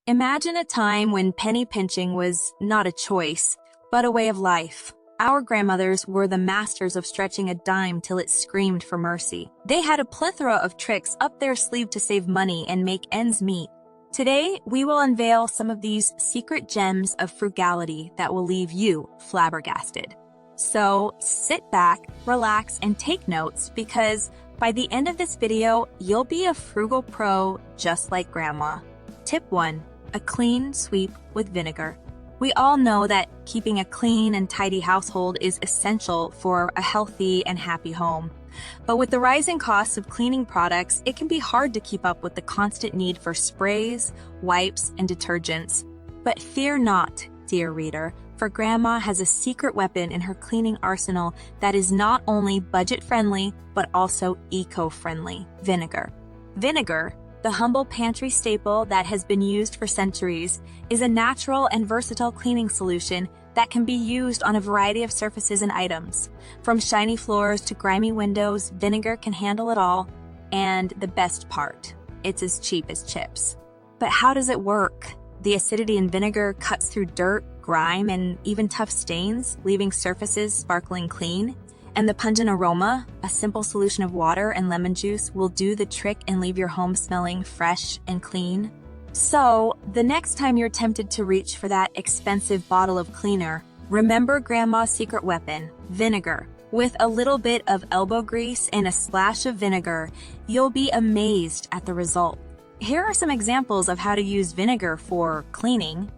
Imagine a time when penny pinching was not a choice, but a way of life. Our grandmothers were the masters of stretching a dime till it screamed for mercy. They had a plethora of tricks up their sleeve to save money and make ends meet. Today, we will unveil some of these secret gems of frugality that will leave you flabbergasted. So sit back, relax, and take notes because by the end of this video, you'll be a frugal pro just like Grandma. Tip 1. A clean sweep with vinegar. We all know that keeping a clean and tidy household is essential for a healthy and happy home. But with the rising costs of cleaning products, it can be hard to keep up with the constant need for sprays, wipes, and detergents. But fear not, dear reader, for Grandma has a secret weapon in her cleaning arsenal that is not only budget-friendly, but also eco-friendly: vinegar. Vinegar, the humble pantry staple that has been used for centuries, is a natural and versatile cleaning solution that can be used on a variety of surfaces and items. From shiny floors to grimy windows, vinegar can handle it all. And the best part, it's as cheap as chips. But how does it work? The acidity in vinegar cuts through dirt, grime, and even tough stains, leaving surfaces sparkling clean. And the pungent aroma, a simple solution of water and lemon juice, will do the trick and leave your home smelling fresh and clean. So, the next time you're tempted to reach for that expensive bottle of cleaner, remember Grandma's secret weapon, vinegar. With a little bit of elbow grease and a splash of vinegar, you'll be amazed at the result. Here are some examples of how to use vinegar for cleaning.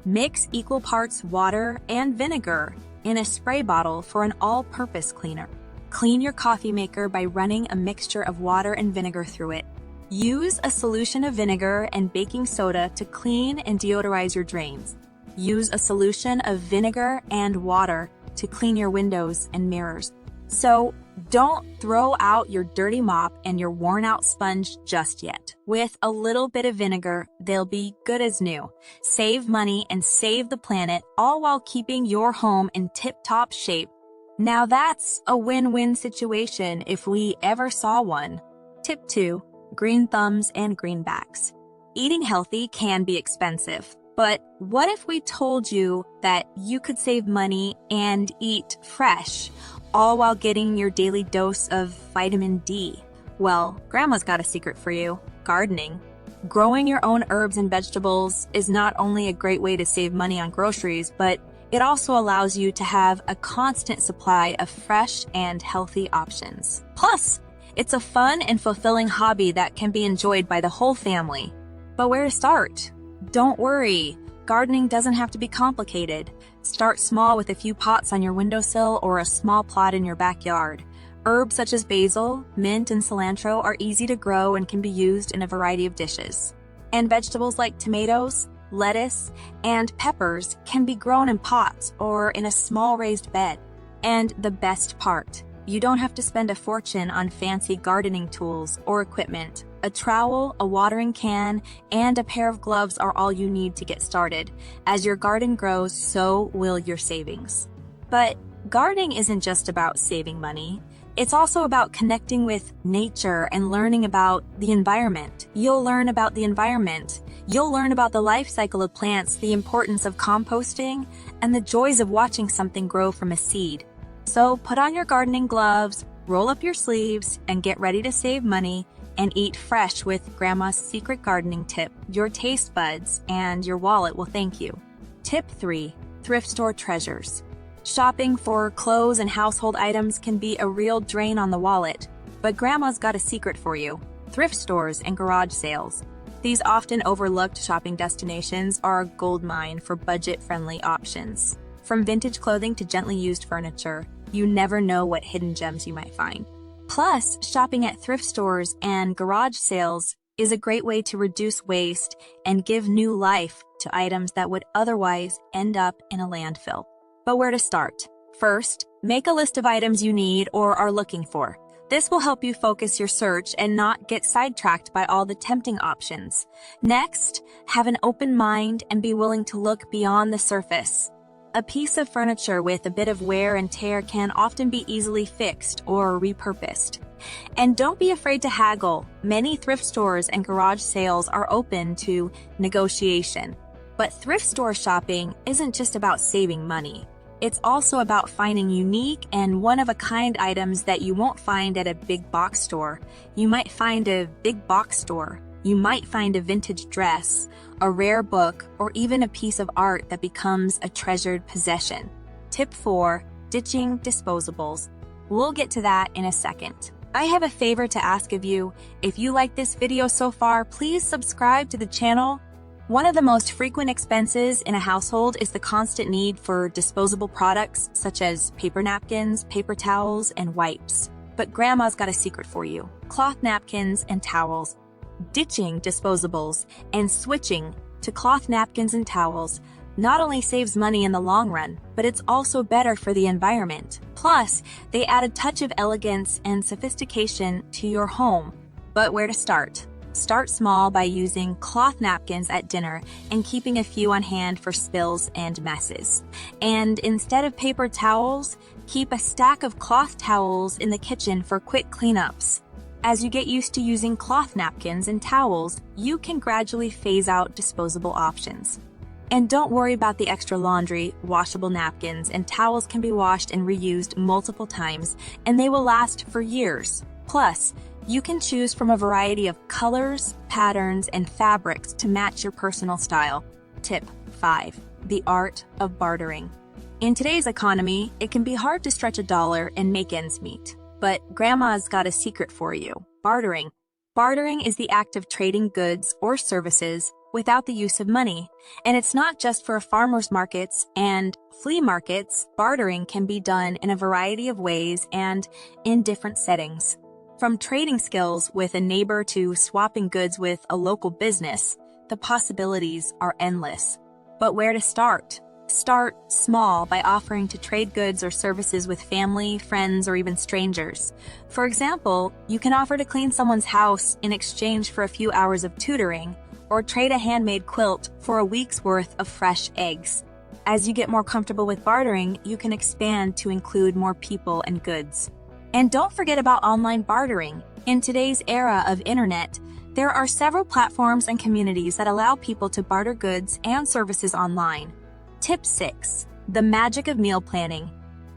Mix equal parts water and vinegar in a spray bottle for an all-purpose cleaner. Clean your coffee maker by running a mixture of water and vinegar through it. Use a solution of vinegar and baking soda to clean and deodorize your drains. Use a solution of vinegar and water to clean your windows and mirrors. So don't throw out your dirty mop and your worn-out sponge just yet. With a little bit of vinegar, they'll be good as new. Save money and save the planet, all while keeping your home in tip-top shape. Now that's a win-win situation if we ever saw one. Tip 2. Green thumbs and greenbacks. Eating healthy can be expensive, but what if we told you that you could save money and eat fresh, all while getting your daily dose of vitamin D? Well, Grandma's got a secret for you: gardening. Growing your own herbs and vegetables is not only a great way to save money on groceries, but it also allows you to have a constant supply of fresh and healthy options. Plus, it's a fun and fulfilling hobby that can be enjoyed by the whole family. But where to start? Don't worry, gardening doesn't have to be complicated. Start small with a few pots on your windowsill or a small plot in your backyard. Herbs such as basil, mint, and cilantro are easy to grow and can be used in a variety of dishes. And vegetables like tomatoes, lettuce, and peppers can be grown in pots or in a small raised bed. And the best part, you don't have to spend a fortune on fancy gardening tools or equipment. A trowel, a watering can, and a pair of gloves are all you need to get started. As your garden grows, so will your savings. But gardening isn't just about saving money. It's also about connecting with nature and learning about the environment. You'll learn about the environment. You'll learn about the life cycle of plants, the importance of composting, and the joys of watching something grow from a seed. So put on your gardening gloves, roll up your sleeves, and get ready to save money and eat fresh with Grandma's secret gardening tip. Your taste buds and your wallet will thank you. Tip 3. Thrift store treasures. Shopping for clothes and household items can be a real drain on the wallet, but Grandma's got a secret for you: thrift stores and garage sales. These often overlooked shopping destinations are a goldmine for budget-friendly options. From vintage clothing to gently used furniture, you never know what hidden gems you might find. Plus, shopping at thrift stores and garage sales is a great way to reduce waste and give new life to items that would otherwise end up in a landfill. But where to start? First, make a list of items you need or are looking for. This will help you focus your search and not get sidetracked by all the tempting options. Next, have an open mind and be willing to look beyond the surface. A piece of furniture with a bit of wear and tear can often be easily fixed or repurposed. And don't be afraid to haggle. Many thrift stores and garage sales are open to negotiation. But thrift store shopping isn't just about saving money. It's also about finding unique and one-of-a-kind items that you won't find at a big box store. You might find a big box store. You might find a vintage dress, a rare book, or even a piece of art that becomes a treasured possession. Tip 4. Ditching disposables. We'll get to that in a second. I have a favor to ask of you. If you like this video so far, please subscribe to the channel. One of the most frequent expenses in a household is the constant need for disposable products such as paper napkins, paper towels, and wipes. But Grandma's got a secret for you: cloth napkins and towels. Ditching disposables and switching to cloth napkins and towels not only saves money in the long run, but it's also better for the environment. Plus, they add a touch of elegance and sophistication to your home. But where to start? Start small by using cloth napkins at dinner and keeping a few on hand for spills and messes. And instead of paper towels, keep a stack of cloth towels in the kitchen for quick cleanups. As you get used to using cloth napkins and towels, you can gradually phase out disposable options. And don't worry about the extra laundry. Washable napkins and towels can be washed and reused multiple times, and they will last for years. Plus, you can choose from a variety of colors, patterns, and fabrics to match your personal style. Tip 5. The art of bartering. In today's economy, it can be hard to stretch a dollar and make ends meet. But Grandma's got a secret for you: bartering. Bartering is the act of trading goods or services without the use of money. And it's not just for farmers markets and flea markets. Bartering can be done in a variety of ways and in different settings. From trading skills with a neighbor to swapping goods with a local business, the possibilities are endless. But where to start? Start small by offering to trade goods or services with family, friends, or even strangers. For example, you can offer to clean someone's house in exchange for a few hours of tutoring, or trade a handmade quilt for a week's worth of fresh eggs. As you get more comfortable with bartering, you can expand to include more people and goods. And don't forget about online bartering. In today's era of internet, there are several platforms and communities that allow people to barter goods and services online. Tip 6. The magic of meal planning.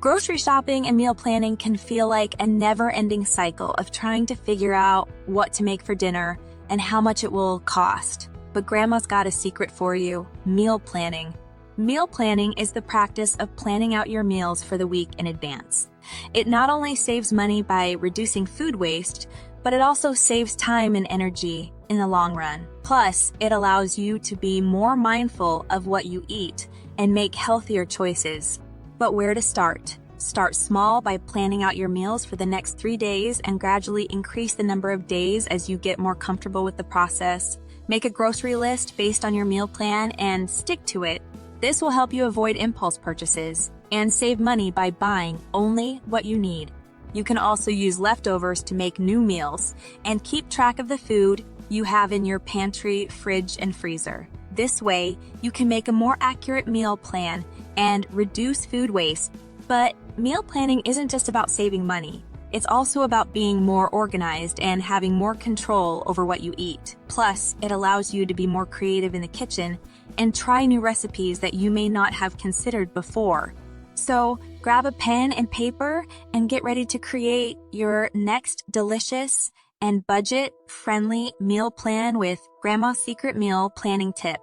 Grocery shopping and meal planning can feel like a never-ending cycle of trying to figure out what to make for dinner and how much it will cost. But Grandma's got a secret for you: meal planning. Meal planning is the practice of planning out your meals for the week in advance. It not only saves money by reducing food waste, but it also saves time and energy in the long run. Plus, it allows you to be more mindful of what you eat and make healthier choices. But where to start? Start small by planning out your meals for the next 3 days and gradually increase the number of days as you get more comfortable with the process. Make a grocery list based on your meal plan and stick to it. This will help you avoid impulse purchases and save money by buying only what you need. You can also use leftovers to make new meals and keep track of the food you have in your pantry, fridge, and freezer. This way, you can make a more accurate meal plan and reduce food waste. But meal planning isn't just about saving money. It's also about being more organized and having more control over what you eat. Plus, it allows you to be more creative in the kitchen and try new recipes that you may not have considered before. So, grab a pen and paper and get ready to create your next delicious and budget-friendly meal plan with Grandma's Secret Meal Planning Tip.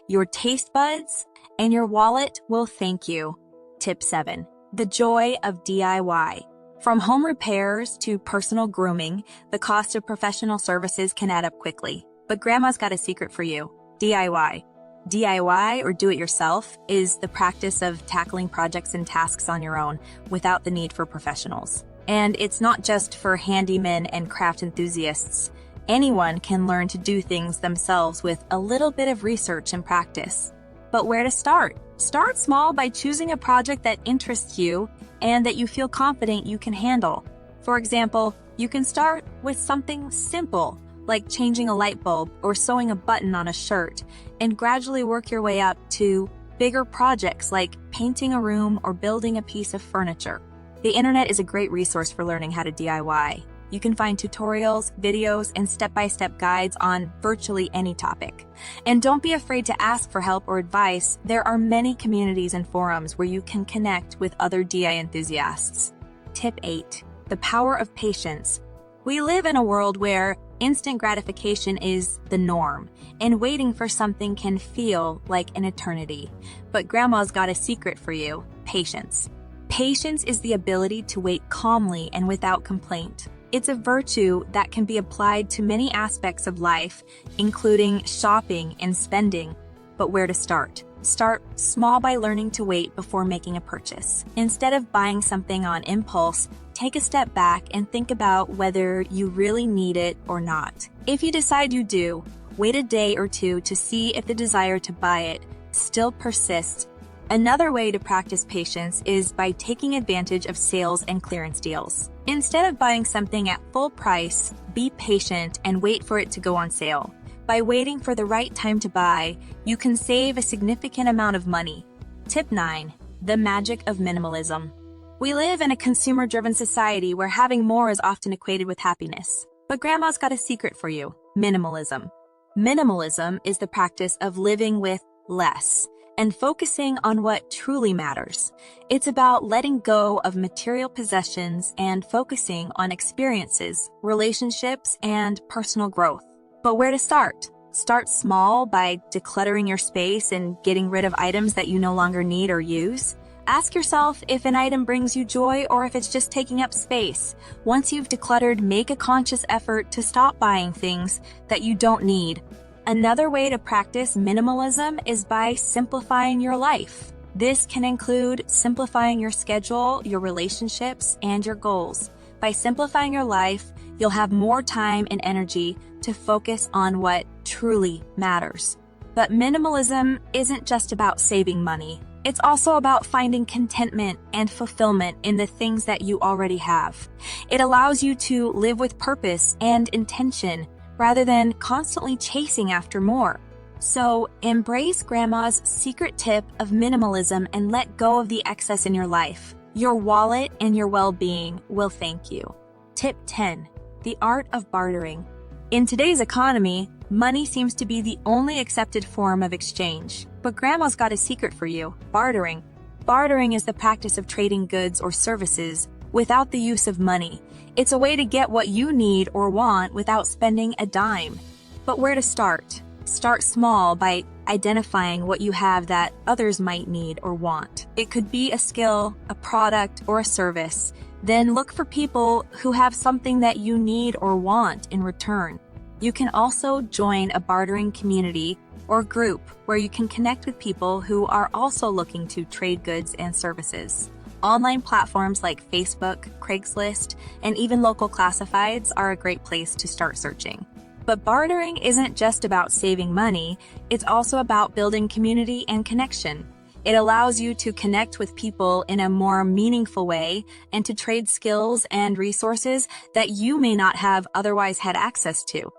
Your taste buds and your wallet will thank you. Tip 7. The joy of DIY. From home repairs to personal grooming, the cost of professional services can add up quickly. But Grandma's got a secret for you: DIY. DIY, or do-it-yourself, is the practice of tackling projects and tasks on your own without the need for professionals. And it's not just for handymen and craft enthusiasts. Anyone can learn to do things themselves with a little bit of research and practice. But where to start? Start small by choosing a project that interests you and that you feel confident you can handle. For example, you can start with something simple, like changing a light bulb or sewing a button on a shirt, and gradually work your way up to bigger projects like painting a room or building a piece of furniture. The internet is a great resource for learning how to DIY. You can find tutorials, videos, and step-by-step guides on virtually any topic. And don't be afraid to ask for help or advice. There are many communities and forums where you can connect with other DIY enthusiasts. Tip 8. The power of patience. We live in a world where instant gratification is the norm, and waiting for something can feel like an eternity. But Grandma's got a secret for you: patience. Patience is the ability to wait calmly and without complaint. It's a virtue that can be applied to many aspects of life, including shopping and spending. But where to start? Start small by learning to wait before making a purchase. Instead of buying something on impulse, take a step back and think about whether you really need it or not. If you decide you do, wait a day or two to see if the desire to buy it still persists. Another way to practice patience is by taking advantage of sales and clearance deals. Instead of buying something at full price, be patient and wait for it to go on sale. By waiting for the right time to buy, you can save a significant amount of money. Tip 9. The magic of minimalism. We live in a consumer-driven society where having more is often equated with happiness. But Grandma's got a secret for you: minimalism. Minimalism is the practice of living with less and focusing on what truly matters. It's about letting go of material possessions and focusing on experiences, relationships, and personal growth. But where to start? Start small by decluttering your space and getting rid of items that you no longer need or use. Ask yourself if an item brings you joy or if it's just taking up space. Once you've decluttered, make a conscious effort to stop buying things that you don't need. Another way to practice minimalism is by simplifying your life. This can include simplifying your schedule, your relationships, and your goals. By simplifying your life, you'll have more time and energy to focus on what truly matters. But minimalism isn't just about saving money. It's also about finding contentment and fulfillment in the things that you already have. It allows you to live with purpose and intention rather than constantly chasing after more. So embrace Grandma's secret tip of minimalism and let go of the excess in your life. Your wallet and your well-being will thank you. Tip 10. The art of bartering. In today's economy, money seems to be the only accepted form of exchange. But Grandma's got a secret for you: bartering. Bartering is the practice of trading goods or services without the use of money. It's a way to get what you need or want without spending a dime. But where to start? Start small by identifying what you have that others might need or want. It could be a skill, a product, or a service. Then look for people who have something that you need or want in return. You can also join a bartering community or group where you can connect with people who are also looking to trade goods and services. Online platforms like Facebook, Craigslist, and even local classifieds are a great place to start searching. But bartering isn't just about saving money, it's also about building community and connection. It allows you to connect with people in a more meaningful way and to trade skills and resources that you may not have otherwise had access to.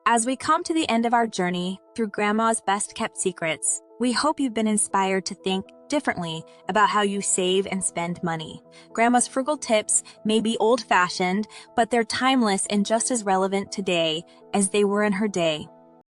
As we come to the end of our journey through Grandma's best-kept secrets, we hope you've been inspired to think differently about how you save and spend money. Grandma's frugal tips may be old-fashioned, but they're timeless and just as relevant today as they were in her day.